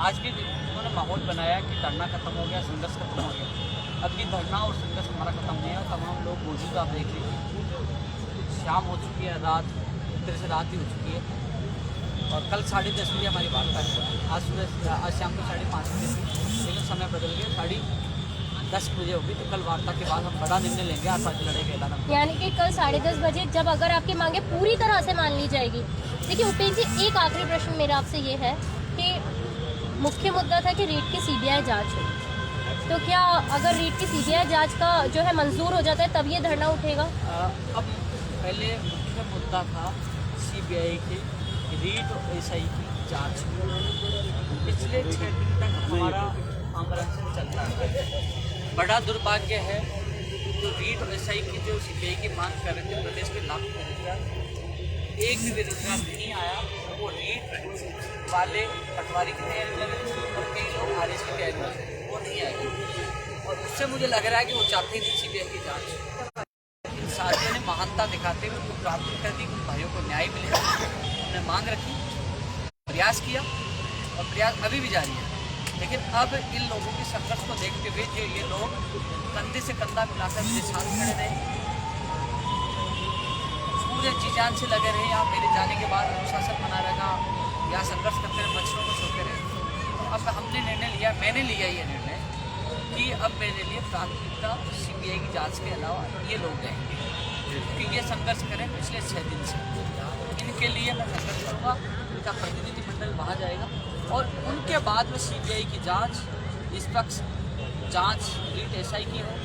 आज के दिन उन्होंने माहौल बनाया कि धरना खत्म हो गया, संघर्ष खत्म हो गया। अब ये धरना और संघर्ष हमारा खत्म नहीं है। तमाम लोग मौजूद, आप देख लीजिए, शाम हो चुकी है, रात एक तरह से रात ही हो चुकी है। और कल 10:30 बजे हमारी वार्ता है। आज शाम को 5:30 बजे थी, लेकिन समय बदल गया, 10:30 बजे होगी। तो कल वार्ता के बाद हम बड़ा निर्णय लेंगे, आतंकी लड़ाई का ऐलान। यानी कि कल 10:30 बजे जब अगर आपकी मांगे पूरी तरह से मान ली जाएगी। देखिए उपेंद्र जी, एक आखिरी प्रश्न मेरा आपसे ये है कि मुख्य मुद्दा था कि रीट की सीबीआई जांच हो, तो क्या अगर रीट की सीबीआई जांच का जो है मंजूर हो जाता है तब ये धरना उठेगा? अब पहले मुख्य मुद्दा था सीबीआई की रीट और एसआई की जांच। पिछले 6 दिन तक हमारा आंदोलन चलता है। बड़ा दुर्भाग्य है तो रीट और एसआई की जो सीबीआई की मांग कर रहे थे प्रदेश के लाखों बेरोजगार, एक भी बेरोजगार नहीं आया। वो रीट वाले पटवारी की तैयारी कर रहे थे और कई लोग आरएस की तैयारी कर रहे थे, वो नहीं आए। और उससे मुझे लग रहा है कि वो चाहते ही नहीं सीबीआई की जाँच। इन साथियों ने महानता दिखाते हुए उनको प्राथमिकता दी, उन भाइयों को न्याय मिले, उन्होंने मांग रखी, प्रयास किया और प्रयास अभी भी जारी है। लेकिन अब इन लोगों के संघर्ष को देखते हुए जो ये लोग कंधे से कंधा मिलाकर मेरे साथ खड़े रहे, पूरे जी जान से लगे रहे। यहाँ मेरे जाने के बाद अनुशासन बना रहेगा, यहाँ संघर्ष करते रहे, मच्छरों को छोड़ते रहे। तो अब हमने निर्णय लिया, मैंने लिया ये निर्णय कि अब मेरे लिए प्राथमिकता सीबीआई की जांच के अलावा ये लोग रहेंगे, क्योंकि ये संघर्ष करें पिछले 6 दिन से। इनके लिए मैं संघर्ष करूँगा, इनका प्रतिनिधिमंडल वहाँ जाएगा और उनके बाद में सीबीआई की जांच, निष्पक्ष जांच रीट एसआई की हो,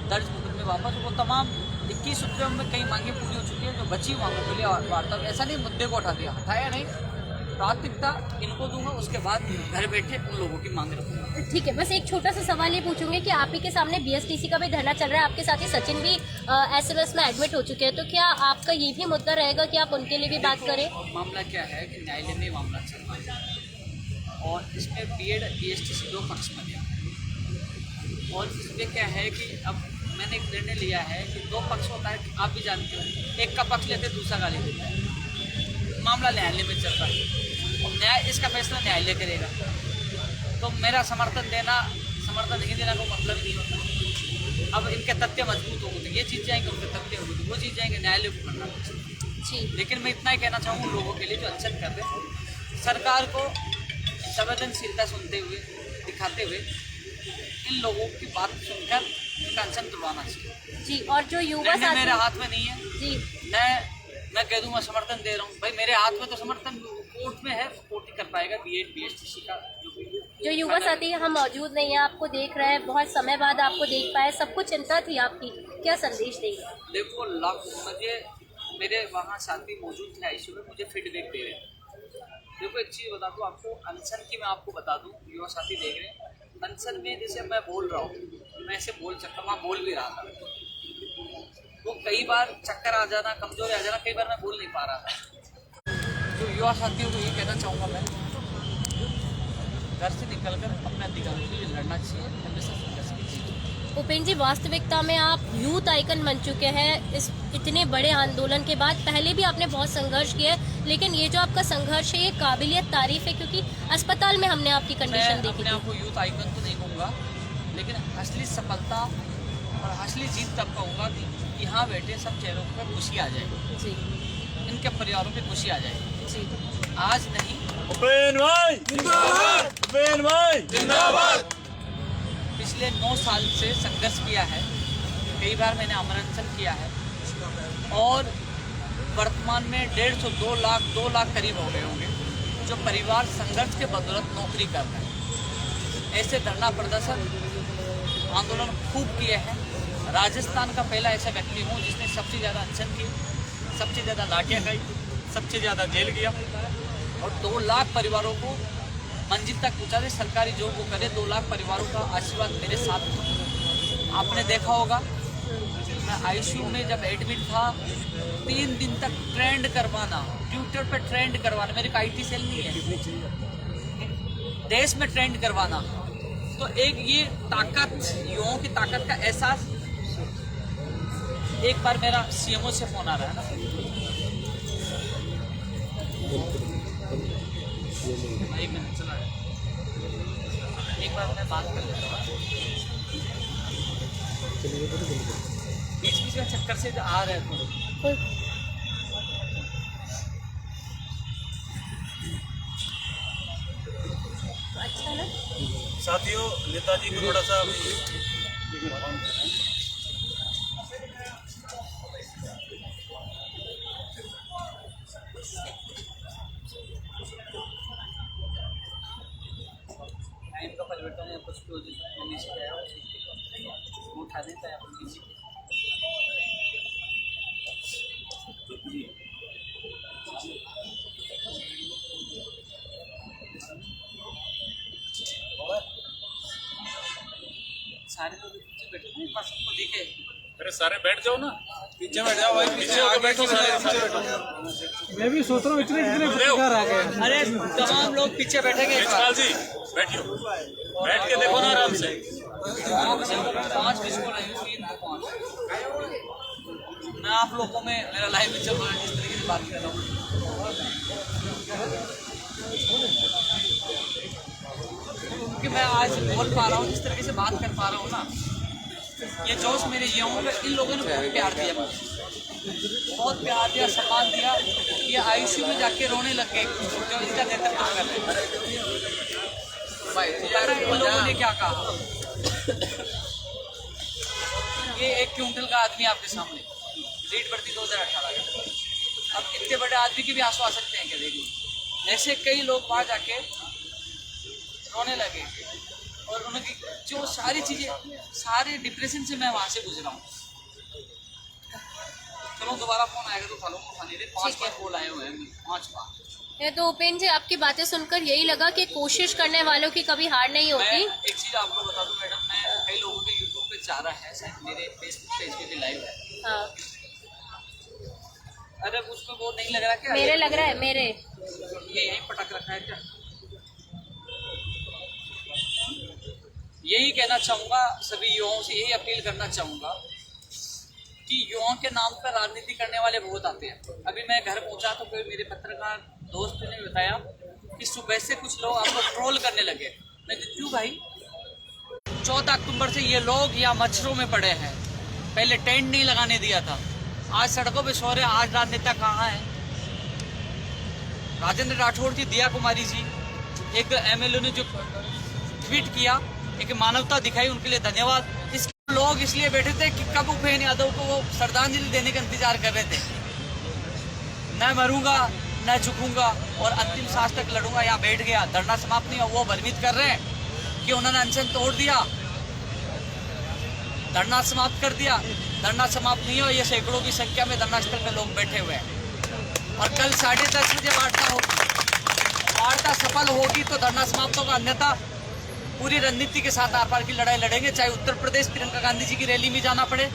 दर्ज मुकदमे वापस। वो तमाम 21 सूत्रों में कई मांगे पूरी हो चुकी है, जो बची मांगों के लिए वार्ता। ऐसा नहीं मुद्दे को उठा दिया, हटाया नहीं, प्राथमिकता इनको दूंगा, उसके बाद घर बैठे उन लोगों की मांग रखूंगा। ठीक है, बस एक छोटा सा सवाल ये पूछूंगी कि आप ही के सामने बीएसटीसी का भी धरना चल रहा है, आपके साथ ही सचिन भी एसएमएस में एडमिट हो चुके हैं, तो क्या आपका ये भी मुद्दा रहेगा कि आप उनके लिए भी बात करें? मामला क्या है कि न्यायालय में मामला चल रहा है और इसमें बीएड बीएसटीसी 2 पक्ष में गया। और इसमें क्या है कि अब मैंने एक निर्णय लिया है कि 2 पक्ष होता है, आप भी जानते हो, एक का पक्ष लेते दूसरा गाली देता है। मामला न्यायालय में चल रहा है और न्याय, इसका फैसला न्यायालय करेगा। तो मेरा समर्थन नहीं देना को मतलब नहीं होता। अब इनके तथ्य मजबूत होंगे तो ये चीज़ जाएंगे, उनके तथ्य होंगे तो वो चीज़ जाएंगे, न्यायालय को करना जी। लेकिन मैं इतना ही कहना चाहूँगा लोगों के लिए जो अनशन कर रहे हैं, सरकार को संवेदनशीलता दिखाते हुए इन लोगों की बात सुनकर उनका अनशन तुलवाना चाहिए जी। और जो युवा साथी मेरे हाथ में नहीं है जी, मैं कह दूँ मैं समर्थन दे रहा हूँ, भाई मेरे हाथ में तो समर्थन कोर्ट में है, कोर्ट ही कर पाएगा बीएड बीएसटीसी का। जो युवा साथी हम मौजूद नहीं है, आपको देख रहे हैं, बहुत समय बाद आपको देख पाए, सबको चिंता थी आपकी, क्या संदेश देंगे? देखो मुझे मेरे वहाँ साथी मौजूद थे आईसीयू में, मुझे फीडबैक दे रहे हैं। देखो एक चीज़ बता दूँ आपको, अनशन की मैं आपको बता दूँ, युवा साथी देख रहे हैं, अनशन में जैसे मैं बोल रहा हूँ, मैं ऐसे बोल सकता हूँ, मैं बोल भी रहा था, वो कई बार चक्कर आ जाना, कमजोरी आ जाना, कई बार मैं बोल नहीं पा रहा था। जो युवा साथियों को ये कहना चाहूँगा मैं, घर से निकलकर अपने अधिकारों के लिए लड़ना चाहिए, हमेशा संघर्ष कीजिए। उपेंद्र जी, वास्तविकता में आप यूथ आइकन बन चुके हैं इस इतने बड़े आंदोलन के बाद। पहले भी आपने बहुत संघर्ष किया है, लेकिन ये जो आपका संघर्ष है ये काबिलियत तारीफ है, क्योंकि अस्पताल में हमने आपकी कंडीशन देखी थी। मैं आपको यूथ आइकन तो नहीं कहूँगा, लेकिन असली सफलता और असली जीत तब कहूँगा कि यहाँ बैठे सब चेहरों पर खुशी आ जाएगी जी, इनके परिवारों पे खुशी आ जाएगी जी। आज नहीं, उपेंद्र भाई जिंदाबाद, उपेंद्र भाई जिंदाबाद। पिछले 9 साल से संघर्ष किया है, कई बार मैंने अमरअनशन किया है और वर्तमान में 150 2 लाख करीब हो गए होंगे जो परिवार संघर्ष के बदौलत नौकरी कर रहे हैं। ऐसे धरना प्रदर्शन आंदोलन खूब किए हैं। राजस्थान का पहला ऐसा व्यक्ति हूँ जिसने सबसे ज़्यादा अनशन की, सबसे ज़्यादा लाठियाँ खाई, सबसे ज़्यादा जेल गया और 2 लाख परिवारों को मंजिल तक पहुँचा दे। सरकारी जॉब वो करे, 2 लाख परिवारों का आशीर्वाद मेरे साथ था। आपने देखा होगा मैं आईसीयू में जब एडमिट था, 3 दिन तक ट्रेंड करवाना, ट्विटर पे ट्रेंड करवाना, मेरे का IT सेल नहीं है, देश में ट्रेंड करवाना। तो एक ये ताकत, युवाओं की ताकत का एहसास। एक बार मेरा सीएमओ से फोन आ रहा है ना, भाई मैंने चला है एक बार मैं बात कर लेता हूँ। बीच बीच में चक्कर से आ रहे थे। अच्छा ना। साथियों, नेताजी को थोड़ा सा इनका परिवर्तन है, कुछ तो नीचे आया वो उठा देता है अपन नीचे। सारे लोग पीछे बैठे हैं, बस सबको दिखे। अरे सारे बैठ जाओ ना, पीछे बैठ जाओ भाई, पीछे होकर बैठो सारे, पीछे बैठो। मैं भी सोच रहा हूँ इतने कितने पत्रकार आ गए। अरे तमाम लोग पीछे बैठेंगे। विजपाल जी बैठियो, बैठ के देखो ना आराम से। 5 मिस कॉल आई, 3 को 5। मैं आप लोगों में मेरा लाइव भी चल रहा है, जिस तरीके से बात कर रहा हूँ। क्योंकि मैं आज बोल पा रहा हूँ, जिस तरीके से बात कर पा रहा हूँ ना, ये जोश मेरे ये हूँ। इन लोगों ने बहुत प्यार दिया मुझे, बहुत प्यार दिया, सम्मान दिया। ये आईसीयू में जाके रोने लग गए जो इसका नेतृत्व कर रहे हैं। इन लोगों ने क्या कहा, ये 1 क्विंटल का आदमी आपके सामने, लीड बढ़ती 2018 का। अब इतने बड़े आदमी की भी आंसू आ सकते हैं क्या? देखिए, ऐसे कई लोग वहाँ जाके रोने लगे और उनकी जो सारी चीज़ें, सारे डिप्रेशन से मैं वहाँ से गुजरा हूँ। चलो दोबारा फोन आएगा तो फलों को खाने दे। 5 बार कॉल आए हुए हैं, 5 बार। ये तो उपेंद्र जी, आपकी बातें सुनकर यही लगा कि कोशिश करने वालों की कभी हार नहीं मैं होती। एक चीज़ आपको बता दूं मैडम, मैं कई लोगों के यूट्यूब पे चाह रहा है, शायद मेरे फेसबुक पेज पे भी लाइव है। हाँ। अरे उसको वो नहीं लग रहा क्या? मेरे लग रहा है, मेरे ये यही पटक रखा है क्या? यही कहना चाहूँगा सभी युवाओं से, यही अपील करना चाहूँगा कि युवाओं के नाम पर राजनीति करने वाले बहुत आते हैं। अभी मैं घर पहुँचा तो कोई मेरे पत्रकार दोस्त ने बताया कि सुबह से कुछ लोग आपको ट्रोल करने लगे। मैं क्यों भाई? 14 अक्टूबर से ये लोग यहाँ मच्छरों में पड़े हैं, पहले टेंट नहीं लगाने दिया था, आज सड़कों पे सो रहे हैं। आज राजनेता कहाँ है? राजेंद्र राठौड़ जी, दिया कुमारी जी, एक एमएलए ने जो ट्वीट किया, एक मानवता दिखाई, उनके लिए धन्यवाद। इस लोग इसलिए बैठे थे कि कब उपेंद्र यादव को वो श्रद्धांजलि देने का इंतजार कर रहे थे। न मरूंगा न झुकूंगा और अंतिम सांस तक लड़ूंगा, यहाँ बैठ गया। धरना समाप्त नहीं हुआ, वो भ्रमित कर रहे हैं कि उन्होंने अनशन तोड़ दिया, धरना समाप्त कर दिया। धरना समाप्त नहीं हुआ, ये सैकड़ों की संख्या में धरना स्थल पे लोग बैठे हुए हैं। और कल 10:30 बजे वार्ता होगी, वार्ता सफल होगी तो धरना समाप्त होगा, अन्यथा पूरी रणनीति के साथ आर पार की लड़ाई लड़ेंगे। चाहे उत्तर प्रदेश प्रियंका गांधी जी की रैली में जाना पड़े,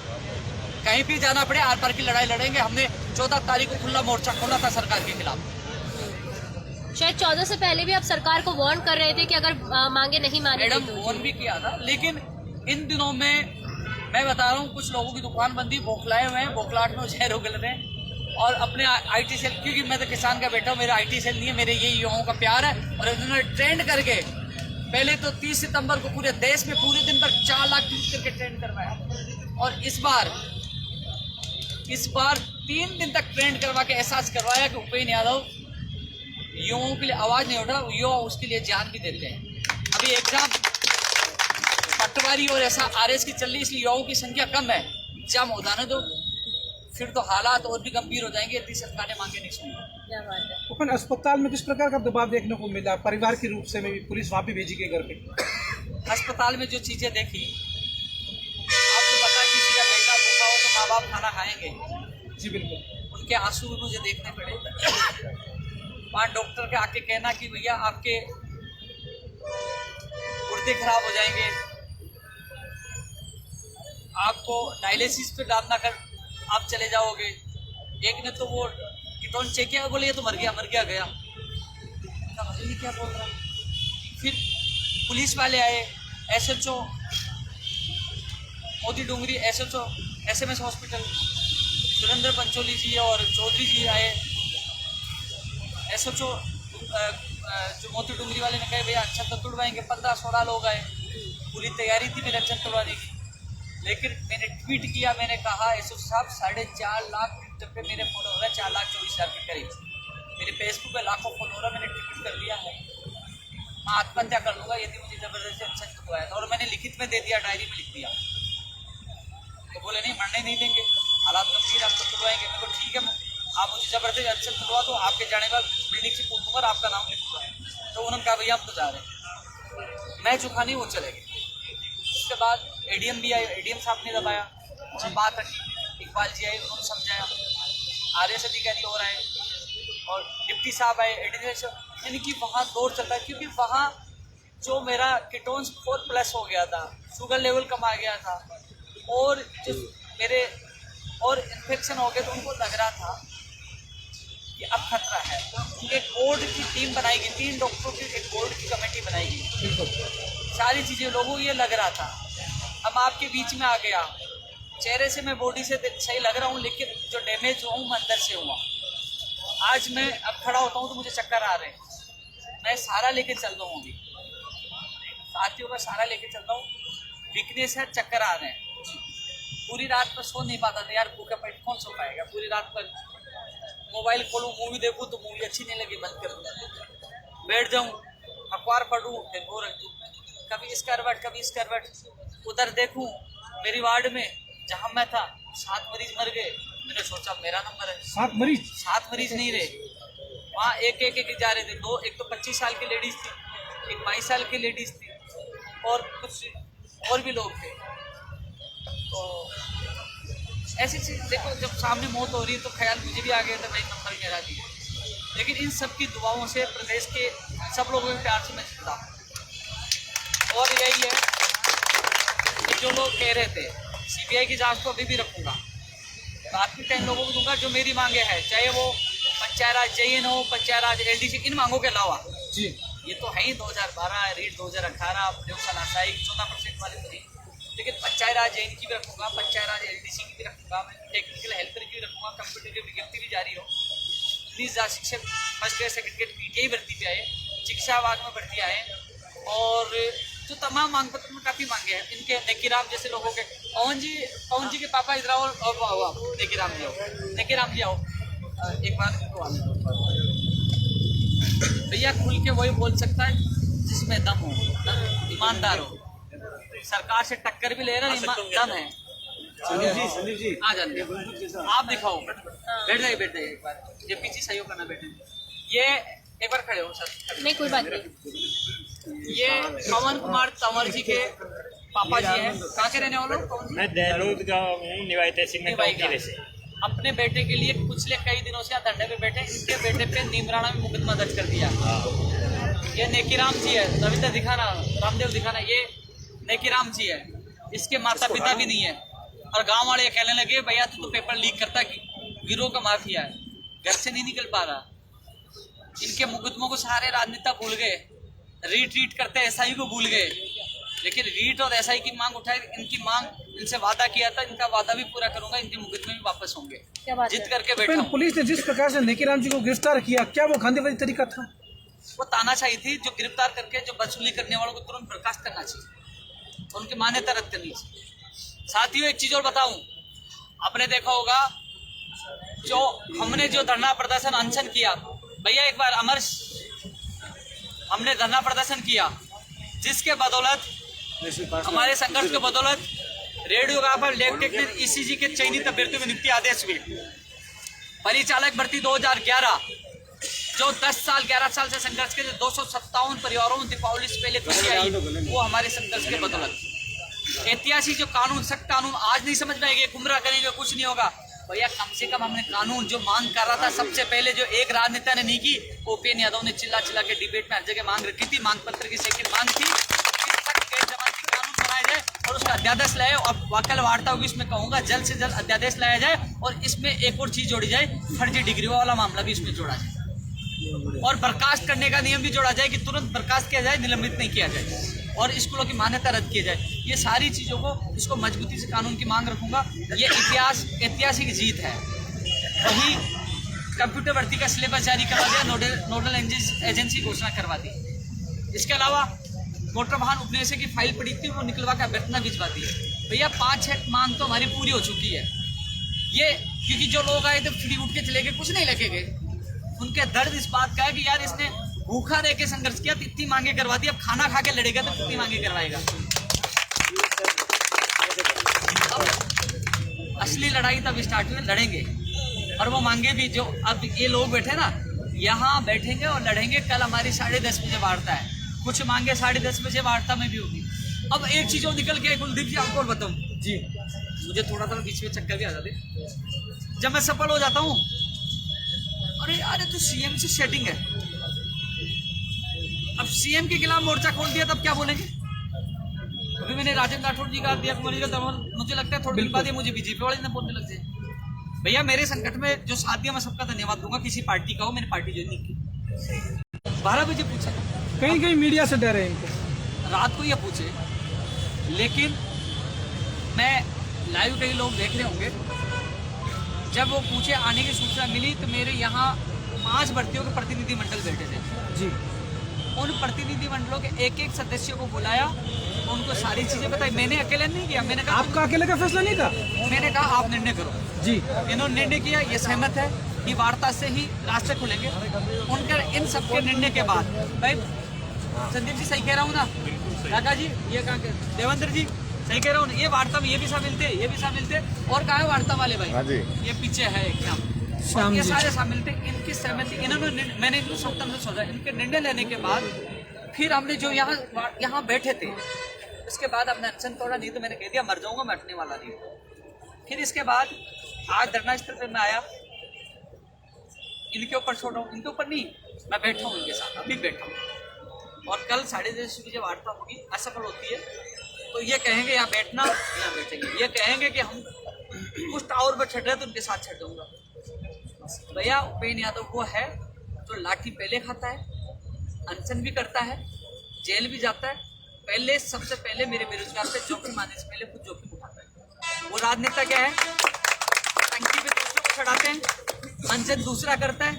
कहीं भी जाना पड़े, आर पार की लड़ाई लड़ेंगे। हमने 14 तारीख को खुला मोर्चा खोला था सरकार के खिलाफ। शायद 14 से पहले भी आप सरकार को वार्न कर रहे थे कि अगर मांगे नहीं मानी मैडम वार्न भी किया था, लेकिन इन दिनों में मैं बता रहा हूँ, कुछ लोगों की दुकान बंदी, बौखलाए हुए हैं, बौखलाहट में जहर उगल रहे हैं। और अपने IT सेल, क्योंकि मैं तो किसान का बेटा हूँ, मेरा IT सेल नहीं है, मेरे यही युवाओं का प्यार है। और इन्होंने ट्रेंड करके पहले तो 30 सितंबर को पूरे देश में पूरे दिन पर 4 लाख ट्वीट करके ट्रेंड करवाया, और इस बार 3 दिन तक ट्रेंड करवा के एहसास करवाया कि उपेंद्र यादव युवाओं के लिए आवाज नहीं उठ रहा, युवा उसके लिए जान भी देते हैं। अभी एग्जाम पटवारी और ऐसा RS की चल रही, इसलिए युवाओं की संख्या कम है। एग्जाम हो जाने दो, फिर तो हालात और भी गंभीर हो जाएंगे यदि सरकार ने मांगे नहीं सुनी। क्या बात है। अपन अस्पताल में किस प्रकार का दबाव देखने को मिला? परिवार के रूप से में भी पुलिस वहाँ पे भेजी गई घर पे। अस्पताल में जो चीजें देखी, आपको पता है किसी का बेटा भूखा हो तो माँ बाप खाना खाएंगे। जी बिल्कुल। उनके आंसू भी मुझे देखने पड़े। वहाँ डॉक्टर के आके कहना कि भैया आपके गुर्दे खराब हो जाएंगे, आपको डायलिसिस पे डालना कर आप चले जाओगे। एक ने तो वो कीटोन चेक किया, बोले ये तो मर गया गया। ये क्या बोल रहा है? फिर पुलिस वाले आए, SHO Modi Dongri, SHO SMS hospital, Surendra Pancholi ji और चौधरी जी आए, SHO जो मोती डूंगरी वाले ने कहे भैया अच्छा तो तुड़वाएंगे, 15-16 लोग आए, पूरी तैयारी थी मेरे अच्छन तुड़वाने की। लेकिन मैंने ट्वीट किया, मैंने कहा एसओ साहब 4.5 लाख ट्विटर पे मेरे फॉलोअर है, 4,24,000 के करीब। मेरे फेसबुक पे लाखों फॉलोअर है, मैंने ट्वीट कर दिया है मैं आत्महत्या कर लूँगा यदि मुझे ज़बरदस्ती अच्छन तुड़वाया था। और मैंने लिखित में दे दिया, डायरी में लिख दिया। तो बोले नहीं मरने नहीं देंगे, हालात गंभीर, आपको तुड़वाएंगे। मेरे को ठीक है, आप मुझे ज़बरदस्ती अच्छन तुड़वा दो, आपके जाने बाद बिल्डिंग से कूदूंगा और आपका नाम लिखूंगा। तो उन्होंने कहा भैया आप तो जा रहे हैं, मैं चुका नहीं, वो चले गए। उसके बाद एडीएम भी आए, एडीएम साहब ने दबाया, उन्होंने बात रखी, इकबाल जी आए, उन्होंने समझाया, आरएस अधिकारी और आए और डिप्टी साहब आए, एडीएम, यानी कि वहाँ दौर चलता है। क्योंकि वहाँ जो मेरा कीटोन्स 4+ हो गया था, शुगर लेवल कम आ गया था और जो मेरे और इन्फेक्शन हो गया, तो उनको लग रहा था कि अब खतरा है। एक बोर्ड की टीम बनाई गई, 3 डॉक्टरों की एक बोर्ड की कमेटी बनाई गई, सारी चीज़ें लोगों को ये लग रहा था। अब आपके बीच में आ गया, चेहरे से मैं बॉडी से सही लग रहा हूँ, लेकिन जो डैमेज हुआ हूँ मैं अंदर से हुआ। आज मैं अब खड़ा होता हूँ तो मुझे चक्कर आ रहे हैं, मैं सारा लेके चल रहा हूँ, अभी साथियों का सारा लेके चल रहा हूँ, वीकनेस है, चक्कर आ रहे हैं। पूरी रात पर सो नहीं पाता था यार, भूखा पेट कौन सो पाएगा। पूरी रात पर मोबाइल खोलूँ, मूवी देखूँ तो मूवी अच्छी नहीं लगी, बंद कर दूँ, बैठ जाऊँ, अखबार पढ़ूँ, फिर वो रख दूँ, कभी इस करवट कभी इस करवट। उधर देखूँ मेरी वार्ड में जहाँ मैं था 7 मरीज मर गए, मैंने सोचा मेरा नंबर है। 7 मरीज नहीं रहे, वहाँ एक जा रहे थे। एक तो 25 साल की लेडीज थी, एक 22 साल की लेडीज थी और कुछ और भी लोग थे। तो ऐसी चीज देखो, जब सामने मौत हो रही है तो ख्याल मुझे भी आ गया था भाई नंबर मेरा भी। लेकिन इन सब की दुआओं से, प्रदेश के सब लोगों के प्यार से मैं जिंदा हूँ। और यही है कि जो लोग कह रहे थे सीबीआई की जांच को अभी भी रखूंगा, प्राथमिकता इन लोगों को दूंगा जो मेरी मांगे है, चाहे वो पंचायत राज JN हो, पंचायत राज LDC, इन मांगों के अलावा जी ये तो है ही 2012 रीट 2018 प्रयोगशाला साई 14% वाले तो नहीं, लेकिन पंचायत राज JN की भी रखूंगा, पंचायत राज LDC की भी रखूंगा, मैं टेक्निकल हेल्पर की भी रखूंगा, कंप्यूटर की विज्ञप्ति भी जारी हो। प्लीज शिक्षक first grade second grade PTI भर्ती पे आए, शिक्षा विभाग में भर्ती आए और जो तमाम मांग पत्र में काफ़ी मांगे हैं इनके। नेकीराम जैसे लोगों के, पवन जी के पापा इधर आओ और नेकीराम जी आओ, नेकीराम जी आओ एक बार भैया, खुल के वही बोल सकता है जिसमें दम हो, ईमानदार हो, सरकार से टक्कर भी ले रहा है, दम है। संदीप जी आ जाते आप दिखाओ, बैठ जाइए एक बार, ये पीछे सहयोग करना बैठे, ये एक बार खड़े हो सर। नहीं कोई बात नहीं। ये पवन कुमार तंवर जी के पापा जी हैं, कहाँ के रहने वाले हो? मैं देहलूद का हूँ, निवाई तहसील में टोंकी से। अपने बेटे के लिए पिछले कई दिनों से धरने पे बैठे, इनके बेटे पे नीमराना में मुकदमा दर्ज कर दिया। ये नेकीराम जी है, रविंद्र दिखाना, रामदेव दिखाना, ये नेकीराम जी है, इसके माता पिता भी नहीं है। और गांव वाले कहने लगे भैया तू तो पेपर लीक करता, गिरोह का माफिया है, घर से नहीं निकल पा रहा। इनके मुकदमों को सारे राजनेता भूल गए, रीट करते SI को भूल गए, लेकिन रीट और SI की मांग उठाए, इनकी मांग, इनसे वादा किया था, इनका वादा भी पूरा करूंगा, इनके मुकदमे भी वापस होंगे, जिद करके बैठा हूं। पुलिस ने जिस प्रकार से नेकीराम जी को गिरफ्तार किया, क्या वो गांधीवादी तरीका था? वो तानाशाही थी, जो गिरफ्तार करके जो वसूली करने वालों को तुरंत बर्खास्त करना चाहिए, उनकी मान्यता रद्द करनी चाहिए। साथियों एक चीज और बताऊं, आपने देखा होगा जो हमने जो धरना प्रदर्शन अनशन किया, भैया एक बार अमर, हमने धरना प्रदर्शन किया जिसके बदौलत, हमारे संघर्ष के बदौलत रेडियोग्राफर लैब टेक्नीशियन ECG के चयनित अभ्यर्थियों में नियुक्ति आदेश हुए। परिचालक भर्ती 2011, जो 10 साल 11 साल से संघर्ष के 257 परिवारों में दीपावली से पहले खुशी आई, वो हमारे संघर्ष के बदौलत। ऐतिहासिक जो कानून, सख्त कानून आज नहीं समझ में आएंगे, गुमराह करेंगे, कुछ नहीं होगा भैया। कम से कम हमने कानून जो मांग कर रहा था, सबसे पहले जो एक राजनेता ने नहीं की, OPN यादव ने चिल्ला के डिबेट में हर जगह मांग रखी थी, मांग पत्र की सेकंड मांग थी, कानून बनाया जाए और उसका अध्यादेश लाए। और वकील वार्ता होगी, इसमें कहूंगा जल्द से जल्द अध्यादेश लाया जाए और इसमें एक और चीज जोड़ी जाए, फर्जी डिग्री वाला मामला भी इसमें जोड़ा जाए और बर्खास्त करने का नियम भी जोड़ा जाए कि तुरंत बर्खास्त किया जाए, निलंबित नहीं किया जाए और स्कूलों की मान्यता रद्द की जाए। ये सारी चीज़ों को, इसको मजबूती से कानून की मांग रखूंगा। ये ऐतिहासिक जीत है, वही कंप्यूटर भर्ती का सिलेबस जारी करवा दिया, नोडल एजेंसी घोषणा करवा दी। इसके अलावा मोटर वाहन उपनिवेश की फाइल पड़ी थी, वो निकलवा कर वेतना भिजवा दी। भैया 5-6 मांग तो हमारी पूरी हो चुकी है। ये क्योंकि जो लोग आए थे फ्री उठ के चले गए, कुछ नहीं लेके गए। उनके दर्द इस बात का है कि यार इसने भूखा रह के संघर्ष किया, इतनी मांगे करवा दी, अब खाना खा के लड़ेगा तो कितनी मांगे करवाएगा। असली लड़ाई तब स्टार्ट हुई, लड़ेंगे। और वो मांगे भी जो अब ये लोग बैठे ना, यहाँ बैठेंगे और लड़ेंगे। कल हमारी 10:30 बजे वार्ता है, कुछ मांगे 10:30 बजे वार्ता में भी होगी। अब एक चीज और निकल के कुलदीप जी आपको बताऊं जी, मुझे थोड़ा सा बीच में चक्कर भी आ जाते जब मैं सफल हो जाता हूँ। अरे यार तो सीएम से सेटिंग है, अब सीएम के खिलाफ मोर्चा खोल दिया तब क्या बोलेंगे। अभी मैंने राजेंद्र राठौड़ जी का दिया, मुझे लगता है थोड़ी दिन बाद ये मुझे बीजेपी वाले ने बोलने लग जाए। भैया मेरे संकट में जो साथ दिया मैं सबका धन्यवाद दूंगा, किसी पार्टी का हो, मैंने पार्टी ज्वाइन नहीं की। 12 बजे पूछा, कहीं कहीं मीडिया से डरे इनको, रात को ये पूछे, लेकिन मैं लाइव कई लोग देख रहे होंगे, जब वो पूछे आने की सूचना मिली तो मेरे यहाँ 5 भर्तियों के प्रतिनिधि मंडल बैठे थे जी। उन प्रतिनिधि मंडलों के एक सदस्य को बुलाया, उनको सारी चीजें बताई। मैंने अकेले नहीं किया, मैंने कहा आपका अकेले का फैसला नहीं था, मैंने कहा आप निर्णय करो जी। इन्होंने निर्णय किया, ये सहमत है कि वार्ता से ही रास्ते खुलेंगे। उनके इन सबके निर्णय के बाद भाई संदीप जी सही कह रहा हूँ ना, काका जी ये कहा, देवेंद्र जी सही कह रहा हूँ, ये वार्ता में ये भी शामिल थे, ये भी शामिल थे। और कहा है वार्ता वाले भाई, ये पीछे है एकदम, ये सारे शामिल थे। इनकी सहमति, इन्होंने, मैंने इनको सब तरह से सोचा। इनके निर्णय लेने के बाद फिर हमने जो यहाँ बैठे थे, उसके बाद हमने अनशन तोड़ा, नहीं तो मैंने कह दिया मर जाऊंगा, मैं हटने वाला नहीं हूँ। फिर इसके बाद आज धरना स्थल पर मैं आया, इनके ऊपर छोड़ा हूँ, इनके ऊपर नहीं, मैं बैठा हूँ इनके साथ, अभी बैठा हूँ। और कल 10:30 बजे वार्ता होगी, असफल होती है तो ये कहेंगे यहाँ बैठना, यहाँ बैठेंगे। ये कहेंगे कि हम कुछ टावर पर छट रहे तो उनके साथ छट दूंगा। भैया उपेंद्र यादव वो है जो लाठी पहले खाता है, अनशन भी करता है, जेल भी जाता है। पहले सबसे पहले मेरे बेरोजगार पे जोखिम आने से पहले खुद जोखिम उठाता है। वो राजनेता क्या है, टंकी पे दूसरों को चढ़ाते हैं, अनशन दूसरा करता है,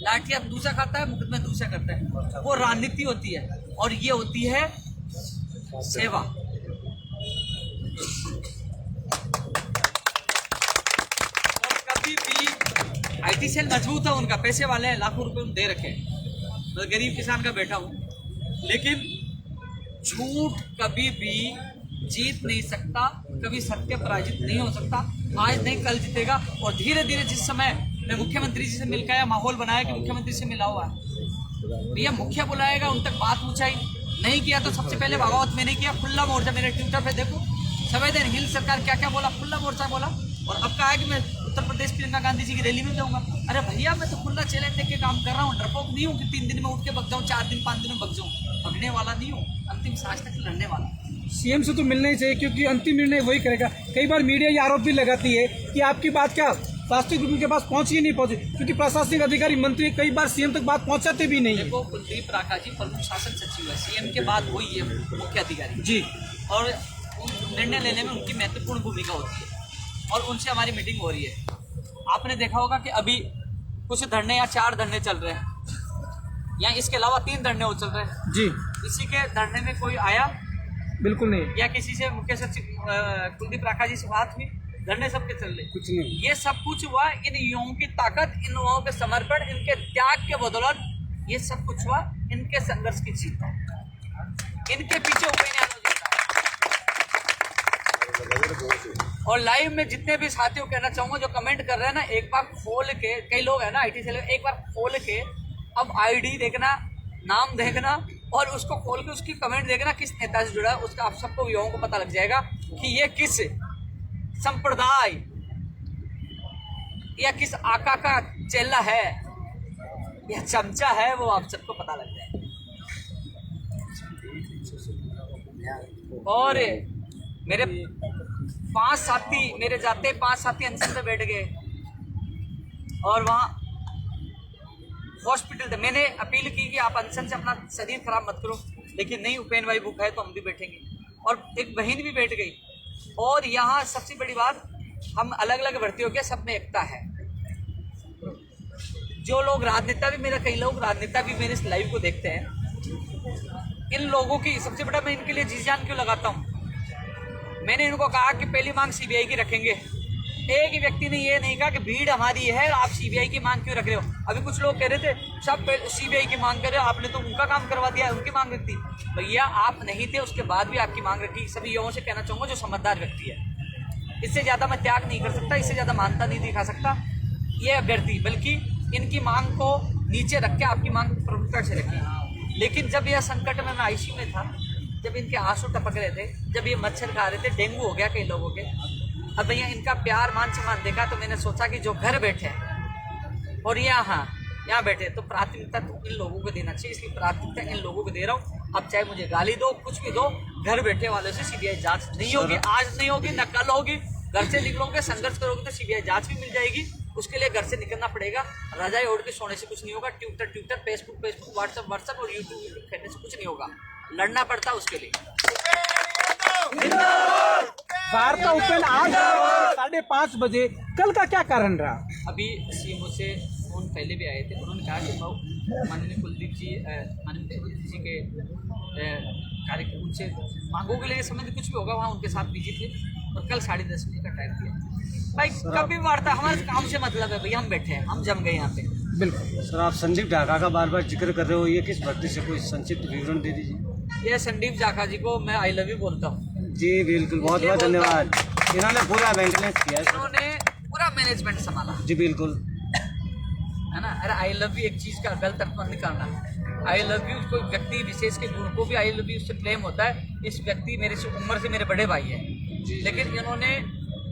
लाठियां दूसरा खाता है, मुकदमे दूसरा करता है। वो राजनीति होती है और ये होती है सेवा। और कभी भी आईटी सेल मजबूत है उनका, पैसे वाले हैं, लाखों रुपए दे रखे हैं। मैं गरीब किसान का बैठा हूं, लेकिन झूठ कभी भी जीत नहीं सकता, कभी सत्य पराजित नहीं हो सकता। आज नहीं कल जीतेगा। और धीरे धीरे जिस समय मैं मुख्यमंत्री जी से मिल गया, माहौल बनाया कि मुख्यमंत्री से मिला हुआ है, भैया मुखिया बुलाएगा, उन तक बात पहुंचाई, नहीं किया तो सबसे पहले बगावत मैंने किया। खुला मोर्चा, मेरे ट्विटर पे देखो, संवेदन हिल सरकार क्या क्या बोला, खुला मोर्चा बोला। और अब कहा है कि मैं उत्तर प्रदेश प्रियंका गांधी जी की रैली में जाऊंगा। अरे भैया मैं तो खुला चैलेंज लेके काम कर रहा हूँ, डरपोक नहीं हूँ कि 3 दिन में उठ के बग जाऊँ, 4 दिन 5 दिन में बग जाऊँ। भगने वाला नहीं हूँ, अंतिम सांस तक लड़ने वाला। सीएम से तो मिलना ही चाहिए, क्योंकि अंतिम निर्णय वही करेगा। कई बार मीडिया ये आरोप भी लगाती है कि आपकी बात क्या प्लास्टिक ग्रुप के पास पहुंची ही नहीं पहुंची, क्योंकि प्रशासनिक अधिकारी मंत्री कई बार सीएम तक बात पहुंचाते भी नहीं है। देखो कुलदीप राठा जी प्रमुख शासन सचिव है, सीएम के बाद वही है मुख्य अधिकारी जी, और निर्णय लेने में उनकी महत्वपूर्ण भूमिका होती है और उनसे हमारी मीटिंग हो रही है। आपने देखा होगा कि अभी कुछ धरने या 4 धरने चल रहे हैं, या इसके अलावा 3 धरने चल रहे हैं जी। किसी के धरने में कोई आया बिल्कुल नहीं, या किसी से मुख्य सचिव कुलदीप राठा जी से बात हुई? धरने सबके चल रहे, कुछ नहीं। ये सब कुछ हुआ इन युवाओं की ताकत, इन युवाओं के समर्पण, इनके त्याग के बदौलत ये सब कुछ हुआ, इनके संघर्ष की जीत है। इनके पीछे उपेंद्र यादव जी था। और लाइव में जितने भी साथियों कहना चाहूंगा जो कमेंट कर रहे हैं ना, एक बार खोल के, कई लोग है ना आईटी सेल, एक बार खोल के अब आईडी देखना, नाम देखना और उसको खोल के उसकी कमेंट देखना किस नेता से जुड़ा है, उसका आप सबको युवाओं को पता लग जाएगा कि ये किस संप्रदाय या किस आका का चेला है या चमचा है, वो आप सबको पता लग जाएगा। और मेरे 5 साथी, मेरे जाते 5 साथी अनशन पे बैठ गए और वहाँ हॉस्पिटल थे। मैंने अपील की कि आप अनशन से अपना शरीर खराब मत करो, लेकिन नहीं, उपेंद्र भाई भूखा है तो हम भी बैठेंगे। और एक बहन भी बैठ गई। और यहाँ सबसे बड़ी बात, हम अलग अलग भर्ती हो गए, सब में एकता है। जो लोग राजनेता भी, मेरा कई लोग राजनेता भी मेरे इस लाइव को देखते हैं, इन लोगों की सबसे बड़ा मैं इनके लिए जी जान क्यों लगाता हूँ। मैंने इनको कहा कि पहली मांग सीबीआई की रखेंगे, एक ही व्यक्ति ने ये नहीं कहा कि भीड़ हमारी है आप सीबीआई की मांग क्यों रख रहे हो। अभी कुछ लोग कह रहे थे सब सीबीआई की मांग कर रहे हो, आपने तो उनका काम करवा दिया, उनकी मांग रखी। भैया आप नहीं थे, उसके बाद भी आपकी मांग रखी। सभी युवाओं से कहना चाहूँगा जो समझदार व्यक्ति है, इससे ज़्यादा मैं त्याग नहीं कर सकता, इससे ज़्यादा मानता नहीं दिखा सकता ये अभ्यर्थी, बल्कि इनकी मांग को नीचे रख के आपकी मांग प्रमुखता से रखी। लेकिन जब यह संकट में मैं आईसीयू में था, जब इनके आंसू टपक रहे थे, जब ये मच्छर खा रहे थे, डेंगू हो गया कई लोगों के, अब भैया इनका प्यार मान सम्मान देखा तो मैंने सोचा कि जो घर बैठे हैं और यहाँ बैठे तो प्राथमिकता तो इन लोगों को देना चाहिए, इसलिए प्राथमिकता इन लोगों को दे रहा हूँ। अब चाहे मुझे गाली दो, कुछ भी दो, घर बैठे वालों से सीबीआई जांच नहीं होगी, आज नहीं होगी, न कल होगी। घर से निकलोगे, संघर्ष करोगे तो सीबीआई जांच भी मिल जाएगी। उसके लिए घर से निकलना पड़ेगा, रजाई ओढ़ के सोने से कुछ नहीं होगा, ट्विटर, फेसबुक, व्हाट्सएप और यूट्यूब खेलने से कुछ नहीं होगा, लड़ना पड़ता है उसके लिए। वार्ता ओपन आज 5:30 बजे, कल का क्या कारण रहा? अभी सीएमओ से फोन पहले भी आए थे, उन्होंने कहा कि माननीय कुलदीप जी, माननीय मुख्यमंत्री जी के कार्यक्रम से मांगों के लिए संबंधित कुछ भी होगा वहाँ उनके साथ बिजी थे, और कल 10:30 बजे का टाइम दिया। भाई कभी वार्ता, हमारे काम से मतलब है भैया, हम बैठे हैं, हम जम गए यहाँ पे। बिल्कुल सर, आप संदीप ढाका का बार बार जिक्र कर रहे हो, ये किस भक्ति से, कोई संक्षिप्त विवरण दे दीजिए। ये संदीप जाखा जी को मैं आई लव यू बोलता हूँ। जी बिल्कुल, बहुत बहुत धन्यवाद। इन्होंने पूरा मेंटेनेंस किया है, इन्होंने पूरा मैनेजमेंट संभाला, जी बिल्कुल, है ना। अरे आई लव यू एक चीज़ का गलत अर्थ नहीं करना। आई लव यू कोई व्यक्ति विशेष के गुण को भी आई लव यू से प्रेम होता है। इस व्यक्ति मेरे से उम्र से मेरे बड़े भाई है, लेकिन इन्होंने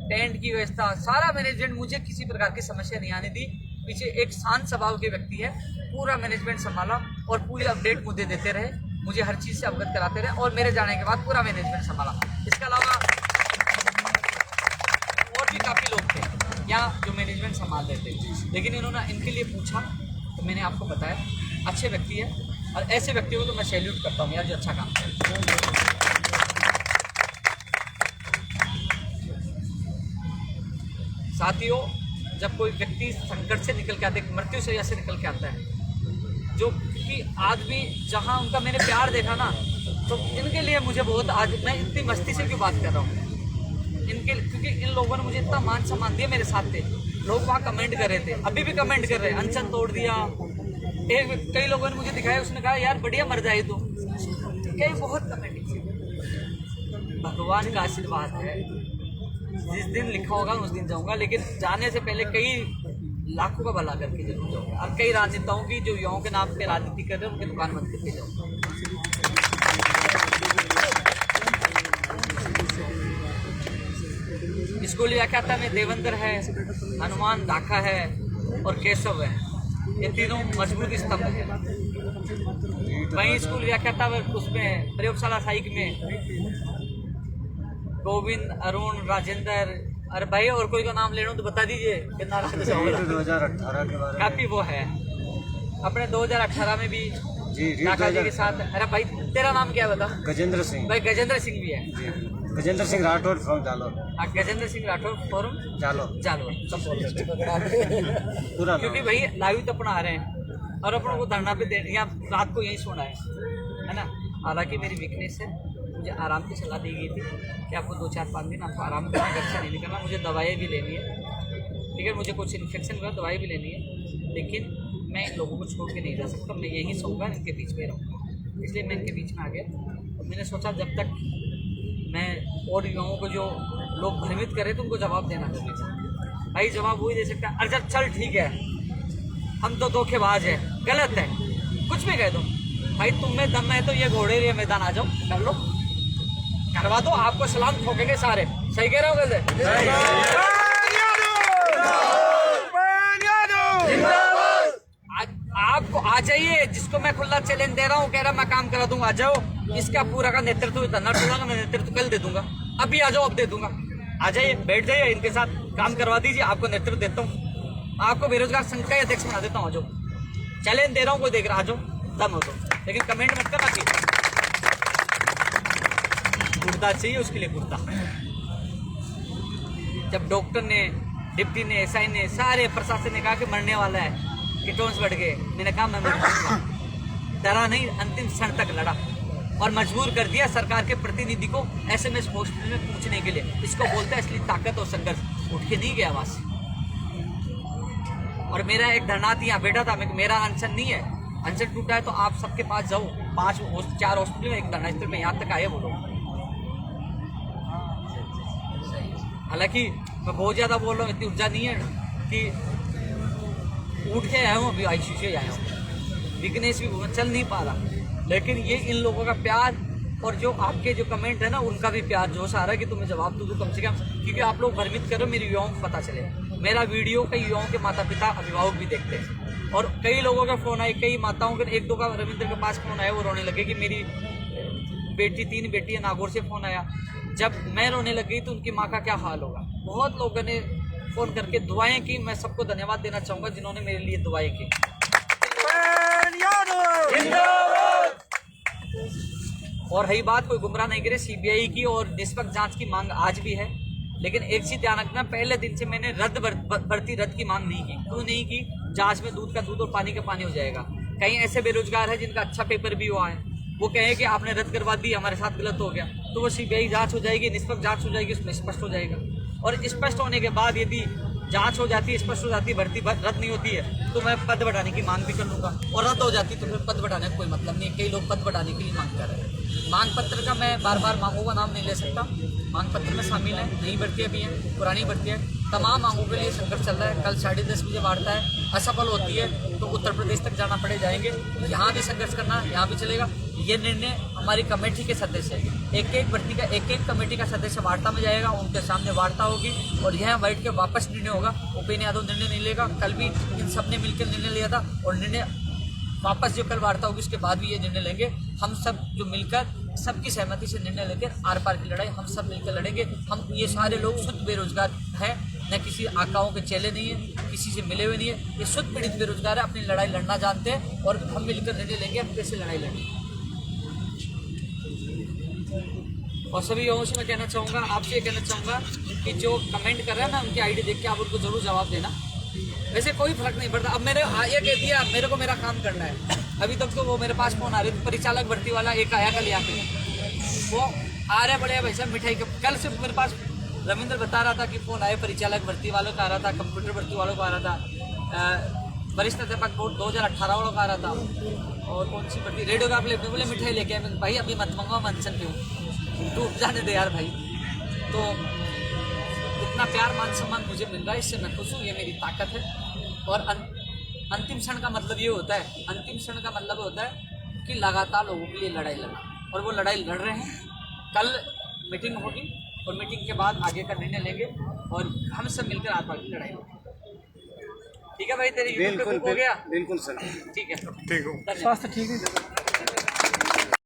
टेंट की व्यवस्था, सारा मैनेजमेंट, मुझे किसी प्रकार की समस्या नहीं आने दी। पीछे एक शांत स्वभाव के व्यक्ति है, पूरा मैनेजमेंट संभाला और पूरी अपडेट मुझे देते रहे, मुझे हर चीज़ से अवगत कराते रहे, और मेरे जाने के बाद पूरा मैनेजमेंट संभाला। इसके अलावा और भी काफ़ी लोग थे यहाँ जो मैनेजमेंट संभाल रहे थे, लेकिन इन्होंने इनके लिए पूछा तो मैंने आपको बताया अच्छे व्यक्ति है, और ऐसे व्यक्तियों को तो मैं सैल्यूट करता हूँ यार, जो अच्छा काम करे। साथियों, जब कोई व्यक्ति संकट से निकल के आता है, मृत्यु शैया से निकल के आता है, जो कि आदमी जहाँ उनका मैंने प्यार देखा ना, तो इनके लिए मुझे बहुत, आज मैं इतनी मस्ती से क्यों बात कर रहा हूँ इनके, क्योंकि इन लोगों ने मुझे इतना मान सम्मान दिया, मेरे साथ थे लोग, वहाँ कमेंट कर रहे थे, अभी भी कमेंट कर रहे हैं, अनशन तोड़ दिया। कई लोगों ने मुझे दिखाया, उसने कहा यार बढ़िया मर जाए तो, कई बहुत कमेंट किए। भगवान का आशीर्वाद है, जिस दिन लिखा होगा उस दिन जाऊंगा, लेकिन जाने से पहले कई लाखों का भला करके जरूर जाऊंगा, और कई राजनेताओं की जो युवाओं के नाम पे राजनीति कर रहे हैं उनकी दुकान बंद करके जाऊंगा। स्कूल व्याख्याता में देवेंद्र है, हनुमान ढाका है और केशव है, ये तीनों मजबूत स्तंभ है। वहीं स्कूल व्याख्याता उसमें प्रयोगशाला साइक में गोविंद, अरुण, राजेंद्र, अरे भाई और कोई का नाम ले लो तो बता दीजिए कितना 2018 के बारे में काफी वो है। अपने 2018 में भी जी ढाका जी के साथ, अरे भाई तेरा नाम क्या बता? गजेंद्र सिंह, भाई गजेंद्र सिंह भी है जी गजेंद्र सिंह राठौर फ्रॉम जालोर, गजेंद्र सिंह राठौर फॉर्म जालोर सब बोल रहे पूरा क्योंकि भाई लाइव तो अपना आ रहे हैं और अपनों को धरना पे दे यहाँ रात को यही सोना है ना। हालांकि मेरी वीकनेस है, मुझे आराम की सलाह दी गई थी कि आपको 2-4-5 दिन आपको आराम करना, घर से नहीं निकलना, मुझे दवाई भी लेनी है, ठीक है, मुझे कुछ इन्फेक्शन हुआ दवाई भी लेनी है, लेकिन मैं इन लोगों को छोड़ के नहीं जा सकता, मैं यहीं सोऊंगा, इनके बीच में रहूँगा। इसलिए मैं इनके बीच में आ गया और मैंने सोचा जब तक मैं और युवाओं को जो लोग भ्रमित कर रहे थे उनको जवाब देना चाहिए। भाई जवाब वही दे सकता है, अरे चल ठीक है हम तो धोखेबाज है, गलत है, कुछ भी कह दो भाई, तुम में दम है तो ये घोड़े रे मैदान आ जाओ, कर लो, करवा दो, आपको सलाम ठोकेंगे सारे। सही कह रहे हो वैसे? आपको आ जाइए, जिसको मैं खुला चैलेंज दे रहा हूँ, कह रहा मैं काम करा दूंगा, आ जाओ। इसका पूरा का नेतृत्व धरना टूंगा, मैं नेतृत्व कल दे दूंगा, अभी आ जाओ, अब दे दूंगा, आ जाइए, बैठ जाइए, इनके साथ काम करवा दीजिए, आपको नेतृत्व देता हूँ, आपको बेरोजगार संघ का अध्यक्ष बना देता हूँ, आ जाओ, चैलेंज दे रहा हूँ, कोई देख रहा, आ जाओ, दम हो तो, लेकिन कमेंट मत करना चाहिए, कुर्ता चाहिए उसके लिए कुर्ता। जब डॉक्टर ने, डिप्टी ने, एसआई ने, सारे प्रशासन ने कहा कि मरने वाला है, कीटोन्स बढ़ गए। मैंने कहा मैं मर जाऊंगा, डरा नहीं, अंतिम क्षण तक लड़ा और मजबूर कर दिया सरकार के प्रतिनिधि को SMS हॉस्पिटल में पूछने के लिए। इसको बोलते हैं असली ताकत और संघर्ष। उठ के नहीं गया वहां से। और मेरा एक धरनार्थी यहाँ बैठा था, मेरा अनशन नहीं है, अनशन टूटा है तो आप सबके पास जाओ, 4 हॉस्पिटल में एक धरनास्थल में यहाँ तक आए वो लोग। हालांकि मैं बहुत ज़्यादा बोल रहा हूँ, इतनी ऊर्जा नहीं है कि उठ के आया हूँ, अभी ICU से आया हूँ, वीकनेस भी चल नहीं पा रहा। लेकिन ये इन लोगों का प्यार और जो आपके जो कमेंट है ना, उनका भी प्यार जोश आ रहा है कि तुम्हें जवाब दूँ कम से कम, क्योंकि आप लोग भ्रमित करो, मेरे युवाओं को पता चले। मेरा वीडियो कई युवाओं के माता पिता अभिभावक भी देखते हैं और कई लोगों का फ़ोन आए, कई माताओं के, 1-2 का रविंद्र के पास फ़ोन आया, वो रोने लगे कि मेरी बेटी 3 बेटी है, नागौर से फ़ोन आया। जब मैं रोने लग गई तो उनकी माँ का क्या हाल होगा। बहुत लोगों ने फ़ोन करके दुआएं की, मैं सबको धन्यवाद देना चाहूँगा जिन्होंने मेरे लिए दुआएं की। और रही बात, कोई गुमराह नहीं करे, CBI की और निष्पक्ष जांच की मांग आज भी है। लेकिन एक चीज ध्यान रखना, पहले दिन से मैंने भर्ती रद्द की मांग नहीं की। क्यों नहीं की? जांच में दूध का दूध और पानी का पानी हो जाएगा। कई ऐसे बेरोजगार है जिनका अच्छा पेपर भी हुआ है, वो कहे कि आपने रद्द करवा दी, हमारे साथ गलत हो गया, तो वो CBI जांच हो जाएगी, निष्पक्ष जांच हो जाएगी, उसमें स्पष्ट हो जाएगा। और स्पष्ट होने के बाद यदि जांच हो जाती है, स्पष्ट हो जाती है, भर्ती रद्द नहीं होती है, तो मैं पद बढ़ाने की मांग भी कर लूँगा। और रद्द हो जाती तो फिर पद बढ़ाने का कोई मतलब नहीं है। कई लोग पद बढ़ाने के लिए मांग कर रहे हैं। मांग पत्र का मैं बार बार मांगों का नाम नहीं ले सकता, मांग पत्र में शामिल है, नई भर्तियाँ भी हैं, पुरानी भर्तियाँ, तमाम मांगों के लिए संघर्ष चल रहा है। कल 10:30 बजे वार्ता है, असफल होती है तो उत्तर प्रदेश तक जाना पड़े, जाएंगे, यहाँ भी संघर्ष करना, यहाँ भी चलेगा। ये निर्णय हमारी कमेटी के सदस्य, एक भर्ती का एक कमेटी का सदस्य वार्ता में जाएगा, उनके सामने वार्ता होगी और यहाँ बैठ के वापस निर्णय होगा। उपेन्द्र यादव निर्णय नहीं लेगा, कल भी इन सब ने मिलकर निर्णय लिया था और निर्णय वापस जो कल वार्ता होगी उसके बाद भी ये निर्णय लेंगे। हम सब जो मिलकर सबकी सहमति से निर्णय लेकर आर पार की लड़ाई हम सब मिलकर लड़ेंगे। हम ये सारे लोग शुद्ध बेरोजगार हैं, न किसी आकाओं के चेले नहीं है, किसी से मिले हुए नहीं है, ये शुद्ध पीड़ित बेरोजगार है, अपनी लड़ाई लड़ना जानते हैं और हम मिलकर निर्णय लेंगे हम कैसे लड़ाई लड़ेंगे। और सभी युवाओं से मैं कहना चाहूँगा, आपसे ये कहना चाहूँगा कि जो कमेंट कर रहे हैं ना, उनकी ID देख के आप उनको जरूर जवाब देना। वैसे कोई फर्क नहीं पड़ता। अब मैंने ये कह दिया, मेरे को मेरा काम करना है। अभी तक तो वो मेरे पास फोन आ रहे थे, परिचालक भर्ती वाला एक आया कल यहाँ पे, वो आ रहे बड़े भाई साहब मिठाई के। कल से मेरे पास रविंद्र बता रहा था कि फोन आए, परिचालक भर्ती वालों का आ रहा था, कंप्यूटर भर्ती वालों का आ रहा था, वरिष्ठ अध्यापक बोर्ड 2018 वालों का आ रहा था, और कौन सी भर्ती, रेडियोग्राफ बोले मिठाई लेके आए। भाई अभी मत मंगवाओ, मैं अनशन पे हूँ, तू जाने दे यार भाई। तो इतना प्यार मान सम्मान मुझे मिल रहा है, इससे मैं खुश हूँ, ये मेरी ताकत है। और अंतिम क्षण का मतलब ये होता है, अंतिम क्षण का मतलब होता है कि लगातार लोगों के लिए लड़ाई लड़ना, और वो लड़ाई लड़ रहे हैं। कल मीटिंग होगी और मीटिंग के बाद आगे का निर्णय लेंगे और हम सब मिलकर आर पार की लड़ाई लड़ेंगे। ठीक है भाई, तेरी यूट्यूब पे हो गया? बिल्कुल सर, ठीक है, ठीक हो। स्वास्थ्य ठीक है।